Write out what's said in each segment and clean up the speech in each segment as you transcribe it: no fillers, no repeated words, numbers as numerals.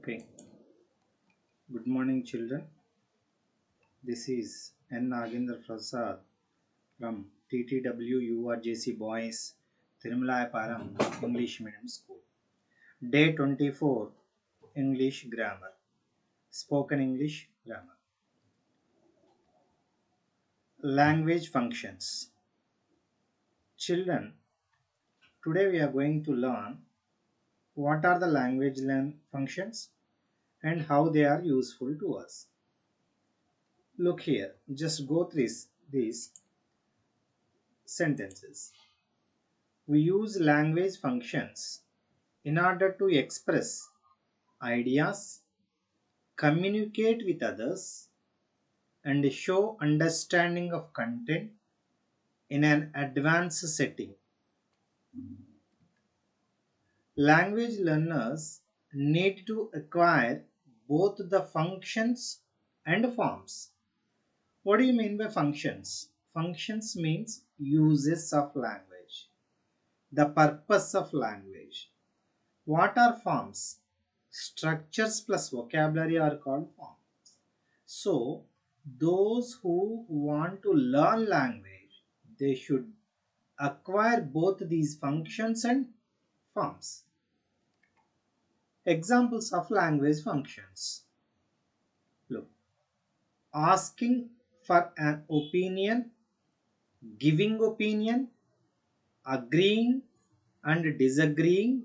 Okay. Good morning, children. This is N. Nagendra Prasad from TTW URJC Boys Tirumalayaparam English Medium School. Day 24 English Grammar. Spoken English Grammar. Language functions. Children, today we are going to learn what are the language functions and how they are useful to us. Look here, just go through these sentences. We use language functions in order to express ideas, communicate with others, and show understanding of content in an advanced setting. Language learners need to acquire both the functions and forms. What do you mean by functions? Functions means uses of language, the purpose of language. What are forms? Structures plus vocabulary are called forms. So, those who want to learn language, they should acquire both these functions and forms. Examples of language functions. Look, asking for an opinion, giving opinion, agreeing and disagreeing,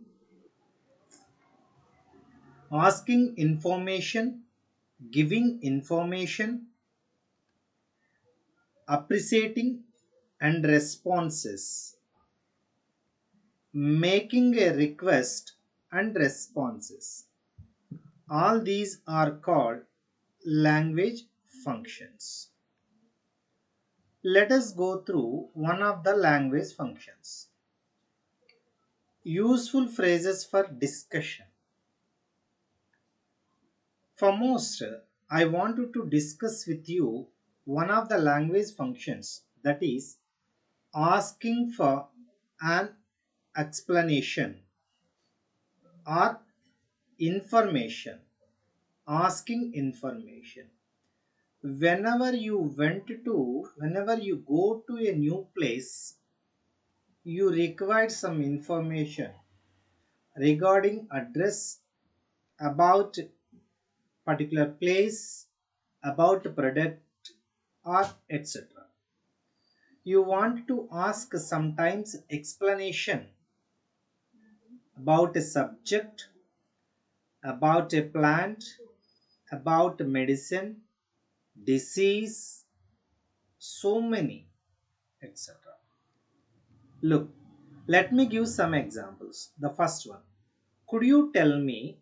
asking information, giving information, appreciating and responses, making a request and responses. All these are called language functions. Let us go through one of the language functions. Useful phrases for discussion. Foremost, I wanted to discuss with you one of the language functions, that is asking for an explanation or information. Asking information. Whenever you go to a new place, you require some information regarding address, about particular place, about product or etc. You want to ask sometimes explanation about a subject, about a plant, about medicine, disease, so many, etc. Look, let me give some examples. The first one, could you tell me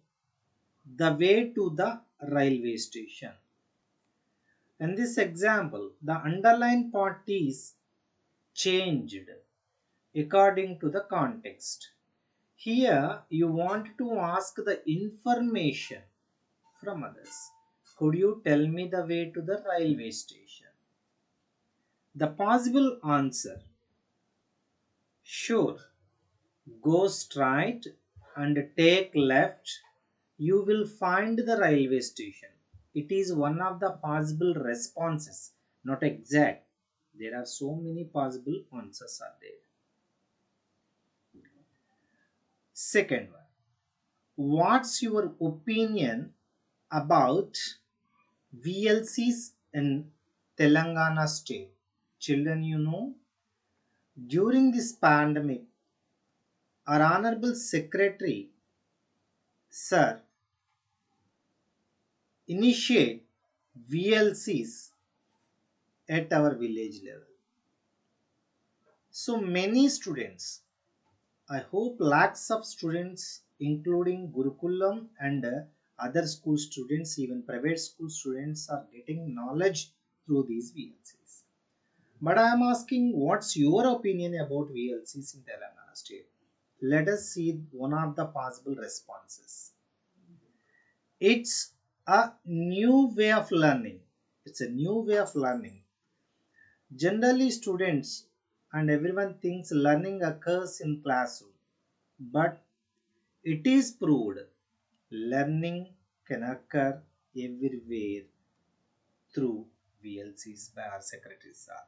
the way to the railway station? In this example, the underlined part is changed according to the context. Here you want to ask the information from others. Could you tell me the way to the railway station? The possible answer, sure, go straight and take left, you will find the railway station. It is one of the possible responses, not exact. There are so many possible answers are there. Second one, what's your opinion about VLCs in Telangana state? Children, you know, during this pandemic, our Honorable Secretary, Sir, initiate VLCs at our village level. So many students, I hope lakhs of students, including Gurukulam and other school students, even private school students, are getting knowledge through these VLCs. But I am asking, what's your opinion about VLCs in Telangana state? Let us see one of the possible responses. It's a new way of learning. It's a new way of learning. Generally, students and everyone thinks learning occurs in classroom, but it is proved learning can occur everywhere through VLCs by our secretaries are.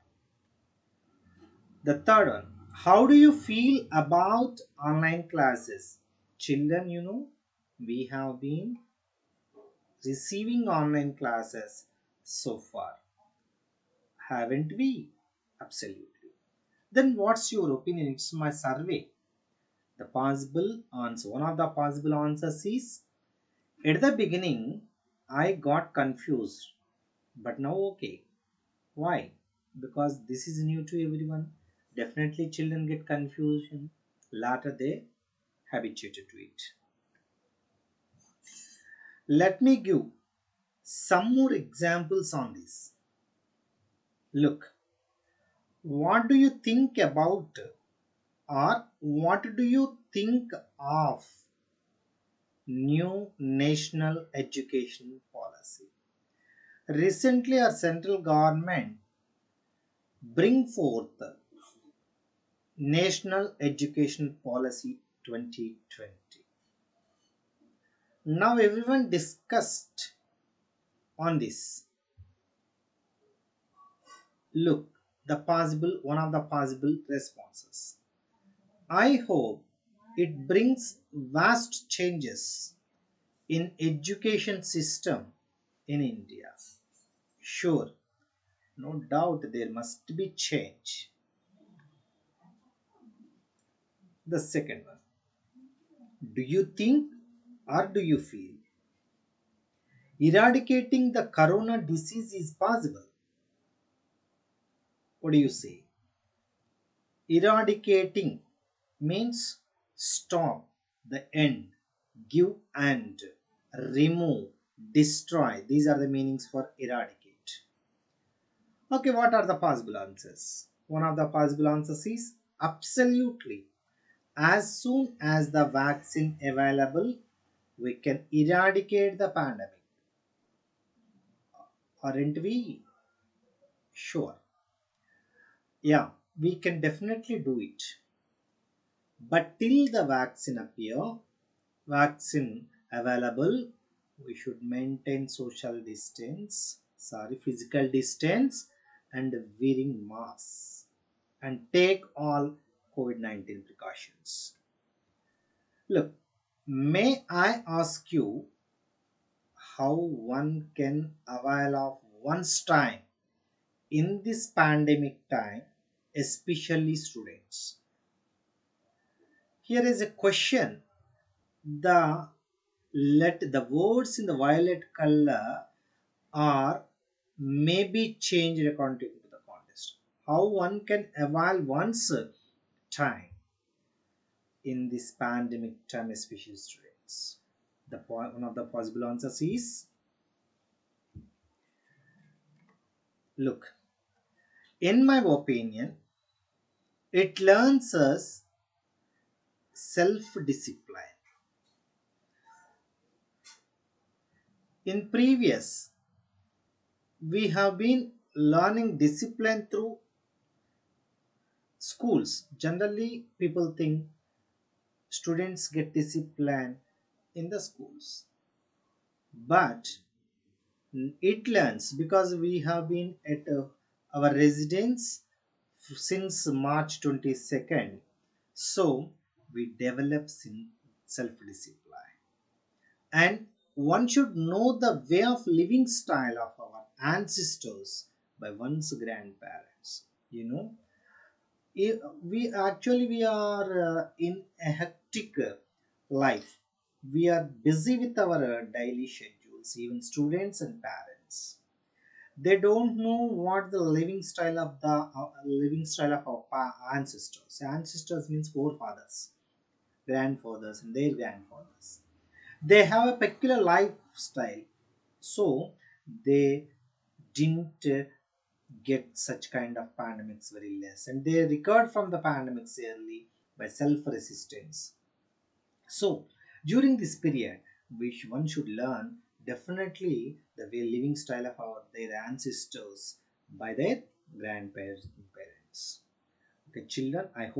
The third one, how do you feel about online classes? Children, we have been receiving online classes so far, haven't we? Absolutely. Then what's your opinion? It's my survey. The possible answer, one of the possible answers is, at the beginning I got confused, but now okay. Why? Because this is new to everyone. Definitely children get confusion. Later they habituated to it. Let me give some more examples on this. Look, what do you think about, or what do you think of new national education policy? Recently our central government bring forth National Education Policy 2020. Now everyone discussed on this. Look, the possible one of the possible responses. I hope it brings vast changes in education system in India. Sure, no doubt there must be change. The second one. Do you think or do you feel eradicating the corona disease is possible? What do you say? Eradicating means stop, the end, give and, remove, destroy. These are the meanings for eradicate. Okay, what are the possible answers? One of the possible answers is absolutely. As soon as the vaccine available, we can eradicate the pandemic. Aren't we? Sure. Yeah, we can definitely do it. But till the vaccine available, we should maintain social distance, physical distance, and wearing masks, and take all COVID-19 precautions. Look, may I ask you how one can avail of one's time in this pandemic time, especially students? Here is a question. The let the words in the violet color are maybe changed according to the context. How one can evaluate one's time in this pandemic time, especially students. One of the possible answers is, look, in my opinion, it learns us self-discipline. In previous, we have been learning discipline through schools. Generally, people think students get discipline in the schools, but it learns because we have been at our residence since March 22nd. So we develop self-discipline, and one should know the way of living style of our ancestors by one's grandparents. You know, we are in a hectic life. We are busy with our daily schedules. Even students and parents, they don't know what the living style of our ancestors means forefathers, grandfathers and their grandfathers. They have a peculiar lifestyle, so they didn't get such kind of pandemics very less, and they recovered from the pandemics early by self-resistance. So during this period, one should learn definitely the way living style of their ancestors by their grandparents and parents. Okay, children, I hope